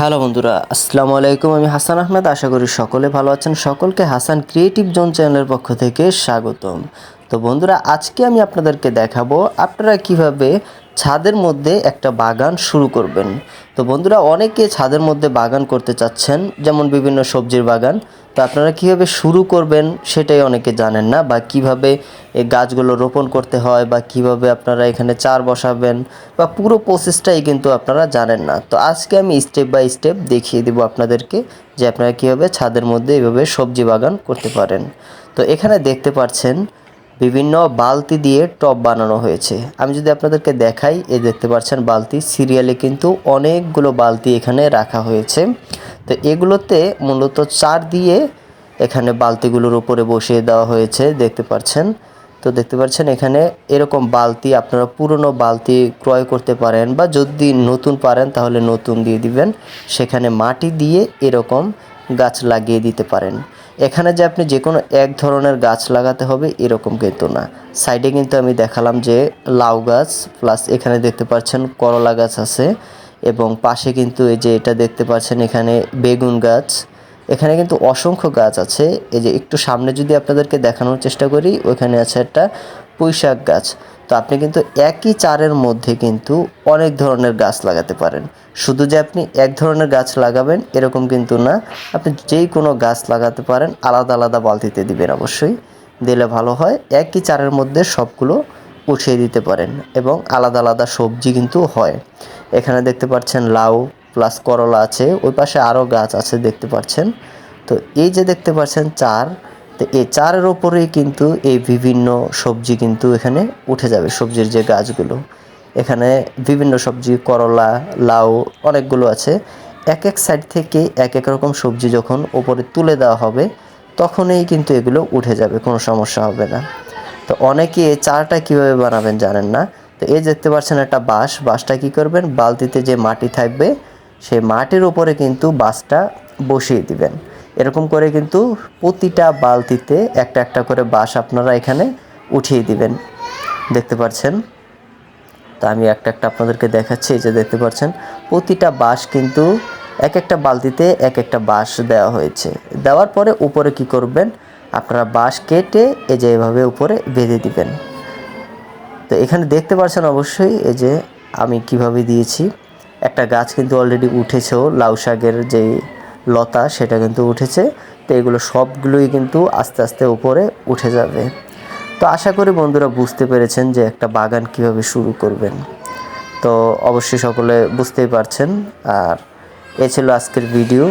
Hello বন্ধুরা, আসসালামু আলাইকুম। আমি হাসান আহমেদ। আশা করি সকলে ভালো আছেন। সকলকে হাসান ক্রিয়েটিভ জোন চ্যানেলের পক্ষ থেকে স্বাগতম। তো বন্ধুরা, আজকে আমি আপনাদেরকে দেখাবো আপনারা কিভাবে ছাদের মধ্যে একটা বাগান শুরু করবেন। তো বন্ধুরা, অনেকে ছাদের মধ্যে বাগান করতে চাচ্ছেন, যেমন বিভিন্ন সবজির বাগান। তো আপনারা কিভাবে শুরু করবেন সেটাই অনেকে জানেন না, বা কিভাবে এই গাছগুলো রোপণ করতে হয়, বা কিভাবে আপনারা এখানে চার বসাবেন, বা পুরো প্রসেসটাই কিন্তু আপনারা জানেন না। তো আজকে আমি স্টেপ বাই স্টেপ দেখিয়ে দেবো আপনাদেরকে যে আপনারা কীভাবে ছাদের মধ্যে এভাবে সবজি বাগান করতে পারেন। তো এখানে দেখতে পাচ্ছেন বিভিন্ন বালতি দিয়ে টব বানানো হয়েছে। আমি যদি আপনাদেরকে দেখাই, দেখতে পাচ্ছেন বালতি সিরিয়ালে কিন্তু অনেকগুলো বালতি এখানে রাখা হয়েছে। তো এগুলোতে মূলত চার দিয়ে এখানে বালতিগুলোর উপরে বসিয়ে দেওয়া হয়েছে, দেখতে পাচ্ছেন। তো দেখতে পাচ্ছেন এখানে এরকম বালতি আপনারা পুরনো বালতি ক্রয় করতে পারেন, বা যদি নতুন পারেন তাহলে নতুন দিয়ে দিবেন। সেখানে মাটি দিয়ে এরকম গাছ লাগিয়ে দিতে পারেন। এখানে যে আপনি যে কোনো এক ধরনের গাছ লাগাতে হবে এরকম কিন্তু না। সাইডে কিন্তু আমি দেখালাম যে লাউ গাছ, প্লাস এখানে দেখতে পাচ্ছেন করলা গাছ আছে, এবং পাশে কিন্তু এই যে এটা দেখতে পাচ্ছেন এখানে বেগুন গাছ। এখানে কিন্তু অসংখ্য গাছ আছে। এই যে একটু সামনে যদি আপনাদেরকে দেখানোর চেষ্টা করি, ওইখানে আছে একটা পুঁইশাক গাছ। তো আপনি কিন্তু একই চারের মধ্যে কিন্তু অনেক ধরনের গাছ লাগাতে পারেন। শুধু যে আপনি এক ধরনের গাছ লাগাবেন এরকম কিন্তু না, আপনি যেই কোনো গাছ লাগাতে পারেন। আলাদা আলাদা বালতিতে দিবেন, অবশ্যই দিলে ভালো হয়। একই চারের মধ্যে সবগুলো উঠিয়ে দিতে পারেন, এবং আলাদা আলাদা সবজি কিন্তু হয়। এখানে দেখতে পাচ্ছেন লাউ প্লাস করলা আছে, ওই পাশে আরও গাছ আছে দেখতে পাচ্ছেন। তো এই যে দেখতে পাচ্ছেন চার, তো এই চারের ওপরেই কিন্তু এই বিভিন্ন সবজি কিন্তু এখানে উঠে যাবে। সবজির যে গাছগুলো, এখানে বিভিন্ন সবজি করলা, লাউ অনেকগুলো আছে। এক এক সাইড থেকে এক এক রকম সবজি যখন ওপরে তুলে দেওয়া হবে তখনই কিন্তু এগুলো উঠে যাবে, কোনো সমস্যা হবে না। তো অনেকে এই চারটা কীভাবে বানাবেন জানেন না। তো এই দেখতে পাচ্ছেন একটা বাঁশটা কী করবেন, বালতিতে যে মাটি থাকবে সেই মাটির উপরে কিন্তু বাঁশটা বসিয়ে দিবেন। এরকম করে কিন্তু প্রতিটা বালতিতে একটা একটা করে বাঁশ আপনারা এখানে উঠিয়ে দিবেন, দেখতে পাচ্ছেন। তো আমি একটা একটা আপনাদেরকে দেখাচ্ছি। এই যে দেখতে পাচ্ছেন প্রতিটা বাঁশ কিন্তু এক একটা বালতিতে এক একটা বাঁশ দেওয়া হয়েছে। দেওয়ার পরে উপরে কি করবেন, আপনারা বাঁশ কেটে এই যে এভাবে উপরে বেঁধে দিবেন। তো এখানে দেখতে পাচ্ছেন অবশ্যই এই যে আমি কিভাবে দিয়েছি। একটা গাছ কিন্তু অলরেডি উঠেছেও, লাউ শাকের যেই লতা সেটা কিন্তু উঠেছে। তো এগুলো সবগুলোই কিন্তু আস্তে আস্তে উপরে উঠে যাবে। তো আশা করি বন্ধুরা বুঝতে পেরেছেন যে একটা বাগান কিভাবে শুরু করবেন। তো অবশ্যই সকলে বুঝতেই পারছেন। আর এ ছিল আজকের ভিডিও।